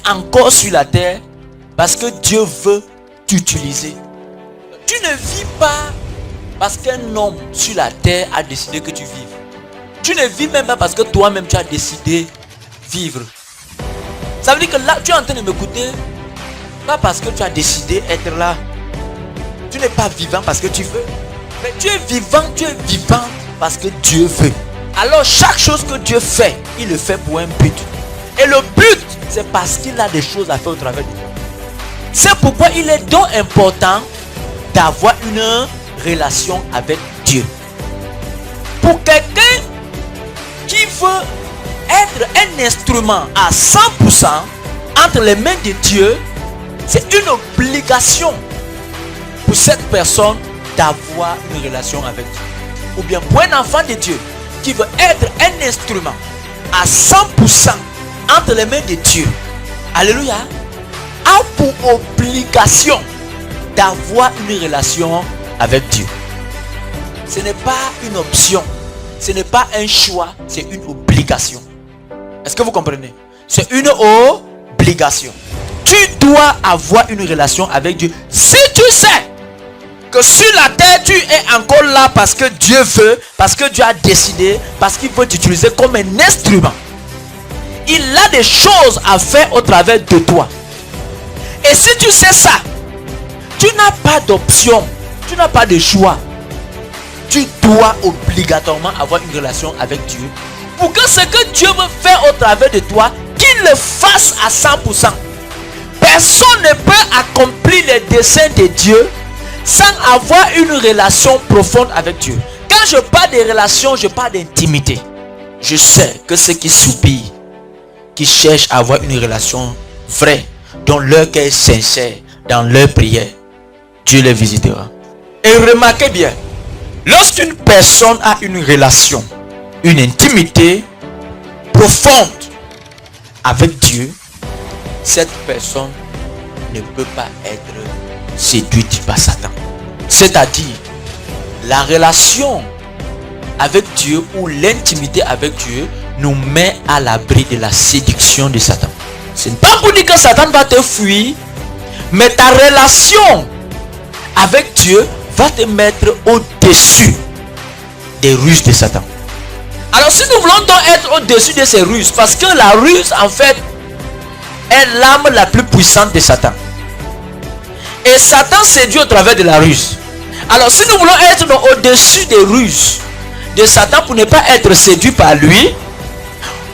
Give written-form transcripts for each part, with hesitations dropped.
encore sur la terre parce que Dieu veut t'utiliser. Tu ne vis pas parce qu'un homme sur la terre a décidé que tu vives. Tu ne vis même pas parce que toi-même tu as décidé vivre. Ça veut dire que là, tu es en train de m'écouter, pas parce que tu as décidé être là. Tu n'es pas vivant parce que tu veux. Mais tu es vivant parce que Dieu veut. Alors chaque chose que Dieu fait, il le fait pour un but. Et le but, c'est parce qu'il a des choses à faire au travers de toi. C'est pourquoi il est donc important d'avoir une relation avec Dieu. Pour quelqu'un qui veut être un instrument à 100% entre les mains de Dieu, c'est une obligation pour cette personne d'avoir une relation avec Dieu. Ou bien pour un enfant de Dieu qui veut être un instrument à 100% entre les mains de Dieu, alléluia, a pour obligation d'avoir une relation avec Dieu. Ce n'est pas une option, ce n'est pas un choix, c'est une obligation. Est-ce que vous comprenez? C'est une obligation. Tu dois avoir une relation avec Dieu. Si tu sais que sur la terre tu es encore là parce que Dieu veut, parce que Dieu a décidé, parce qu'il veut t'utiliser comme un instrument, il a des choses à faire au travers de toi. Et si tu sais ça, tu n'as pas d'option, tu n'as pas de choix. Tu dois obligatoirement avoir une relation avec Dieu pour que ce que Dieu veut faire au travers de toi, qu'il le fasse à 100%. Personne ne peut accomplir les desseins de Dieu sans avoir une relation profonde avec Dieu. Quand je parle de relation, je parle d'intimité. Je sais que ceux qui soupirent, qui cherchent à avoir une relation vraie, dont leur cœur est sincère, dans leur prière, Dieu les visitera. Et remarquez bien, lorsqu'une personne a une relation, une intimité profonde avec Dieu, cette personne ne peut pas être séduite par Satan. C'est-à-dire, la relation avec Dieu ou l'intimité avec Dieu nous met à l'abri de la séduction de Satan. Ce n'est pas pour dire que Satan va te fuir, mais ta relation avec Dieu va te mettre au-dessus des ruses de Satan. Alors si nous voulons donc être au-dessus de ces ruses, parce que la ruse en fait est l'arme la plus puissante de Satan. Et Satan séduit au travers de la ruse. Alors si nous voulons être au-dessus des ruses de Satan pour ne pas être séduit par lui,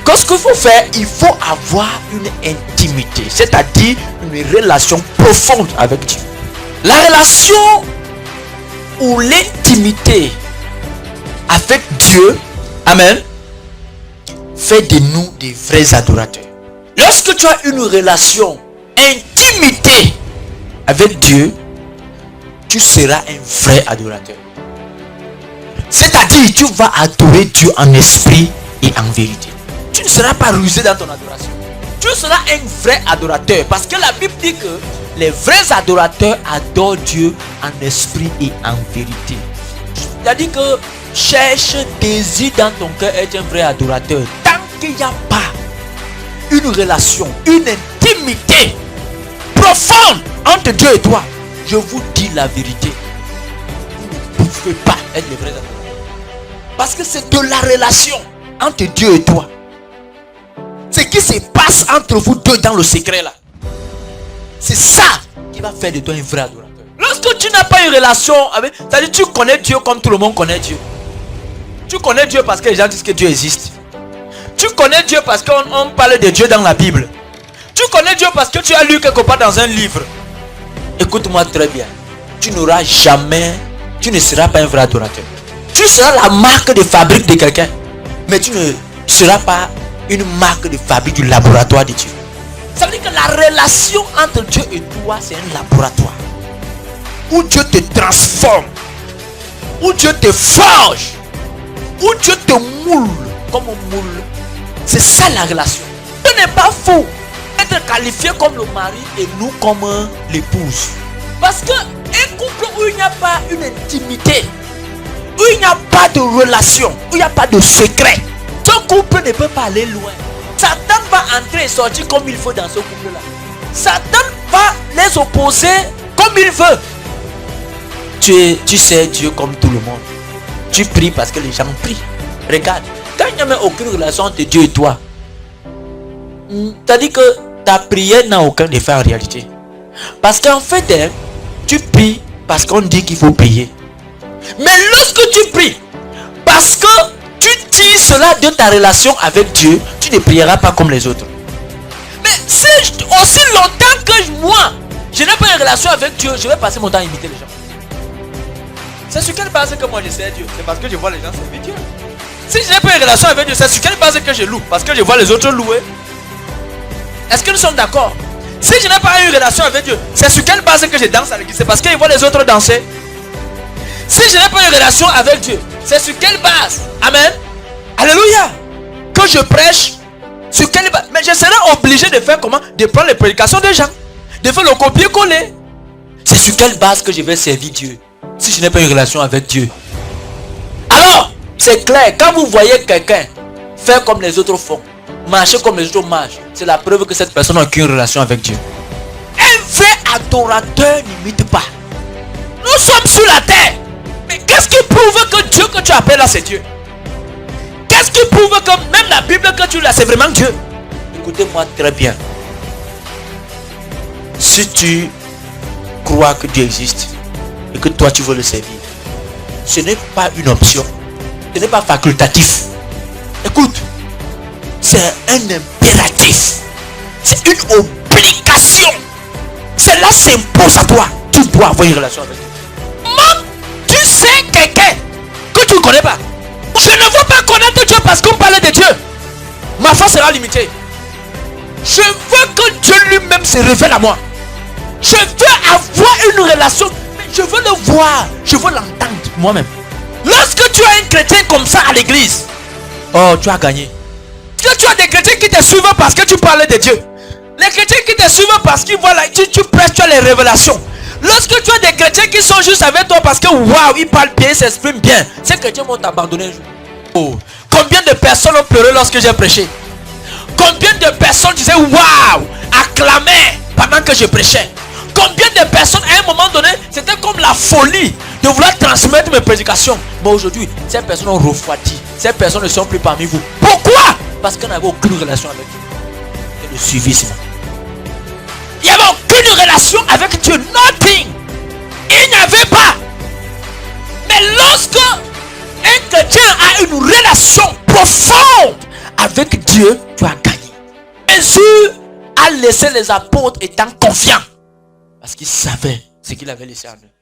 qu'est-ce qu'il faut faire? Il faut avoir une intimité, c'est-à-dire une relation profonde avec Dieu. La relation ou l'intimité avec Dieu, amen, fait de nous des vrais adorateurs. Lorsque tu as une relation, intimité avec Dieu, tu seras un vrai adorateur. C'est-à-dire, tu vas adorer Dieu en esprit et en vérité. Tu ne seras pas rusé dans ton adoration. Tu seras un vrai adorateur. Parce que la Bible dit que les vrais adorateurs adorent Dieu en esprit et en vérité. C'est-à-dire que cherche, désire dans ton cœur être un vrai adorateur. Tant qu'il n'y a pas une relation, une intimité profonde entre Dieu et toi, je vous dis la vérité, vous ne pouvez pas être les vrais adorateurs. Parce que c'est de la relation entre Dieu et toi. Ce qui se passe entre vous deux dans le secret là, c'est ça qui va faire de toi un vrai adorateur. Lorsque tu n'as pas une relation avec, c'est-à-dire tu connais Dieu comme tout le monde connaît Dieu. Tu connais Dieu parce que les gens disent que Dieu existe. Tu connais Dieu parce qu'on parle de Dieu dans la Bible. Tu connais Dieu parce que tu as lu quelque part dans un livre. Écoute-moi très bien. Tu n'auras jamais, tu ne seras pas un vrai adorateur. Tu seras la marque de fabrique de quelqu'un, mais tu ne seras pas une marque de fabrique du laboratoire de Dieu. Ça veut dire que la relation entre Dieu et toi, c'est un laboratoire où Dieu te transforme, où Dieu te forge, où Dieu te moule comme on moule. C'est ça la relation. Ce n'est pas faux être qualifié comme le mari et nous comme l'épouse. Parce que un couple où il n'y a pas une intimité, où il n'y a pas de relation, où il n'y a pas de secret, ce couple ne peut pas aller loin. Satan va entrer et sortir comme il faut dans ce couple-là. Satan va les opposer comme il veut. Tu sais Dieu comme tout le monde. Tu pries parce que les gens prient. Regarde, quand il n'y a même aucune relation entre Dieu et toi, c'est-à-dire que ta prière n'a aucun effet en réalité. Parce qu'en fait, tu pries parce qu'on dit qu'il faut prier. Mais lorsque tu pries, parce que tu dis cela de ta relation avec Dieu, tu ne prieras pas comme les autres. Mais si aussi longtemps que moi, je n'ai pas une relation avec Dieu, je vais passer mon temps à imiter les gens. C'est sur quelle base que moi je sers Dieu? C'est parce que je vois les gens servir Dieu. Si je n'ai pas une relation avec Dieu, c'est sur quelle base que je loue? Parce que je vois les autres louer. Est-ce que nous sommes d'accord? Si je n'ai pas une relation avec Dieu, c'est sur quelle base que je danse à l'église? C'est parce que je vois les autres danser. Si je n'ai pas une relation avec Dieu, c'est sur quelle base? Amen. Alléluia. Que je prêche, sur quelle base? Mais je serai obligé de faire comment? De prendre les prédications des gens, de faire le copier-coller. C'est sur quelle base que je vais servir Dieu si je n'ai pas une relation avec Dieu? Alors, c'est clair, quand vous voyez quelqu'un faire comme les autres font, marcher comme les autres marchent, c'est la preuve que cette personne n'a aucune relation avec Dieu. Un vrai adorateur n'imite pas. Nous sommes sur la terre. Mais qu'est-ce qui prouve que Dieu que tu appelles là, c'est Dieu? Qu'est-ce qui prouve que même la Bible que tu l'as, c'est vraiment Dieu? Écoutez-moi très bien. Si tu crois que Dieu existe et que toi tu veux le servir, ce n'est pas une option. Ce n'est pas facultatif. Écoute, c'est un impératif. C'est une obligation. Cela s'impose à toi. Tu dois avoir une relation avec Dieu. Même tu sais quelqu'un que tu ne connais pas. Je ne veux pas connaître Dieu parce qu'on parle de Dieu. Ma foi sera limitée. Je veux que Dieu lui-même se révèle à moi. Je veux avoir une relation. Mais je veux le voir. Je veux l'entendre moi-même. Lorsque tu as un chrétien comme ça à l'église, oh, tu as gagné. Parce que tu as des chrétiens qui te suivent parce que tu parles de Dieu. Les chrétiens qui te suivent parce qu'ils voient là, tu prêches, tu as les révélations. Lorsque tu as des chrétiens qui sont juste avec toi parce que waouh, ils parlent bien, ils s'expriment bien, ces chrétiens vont t'abandonner un jour. Oh, combien de personnes ont pleuré lorsque j'ai prêché? Combien de personnes disaient waouh, acclamaient pendant que je prêchais? Combien de personnes à un moment donné, c'était comme la folie de vouloir transmettre mes prédications. Mais aujourd'hui, ces personnes ont refroidi. Ces personnes ne sont plus parmi vous. Pourquoi? Parce qu'on n'avait aucune relation avec Dieu. C'est le suivisme. Il n'y avait aucune relation avec Dieu. Nothing. Il n'y avait pas. Mais lorsque un chrétien a une relation profonde avec Dieu, tu as gagné. Jésus a laissé les apôtres étant confiants. Parce qu'il savait ce qu'il avait laissé en eux.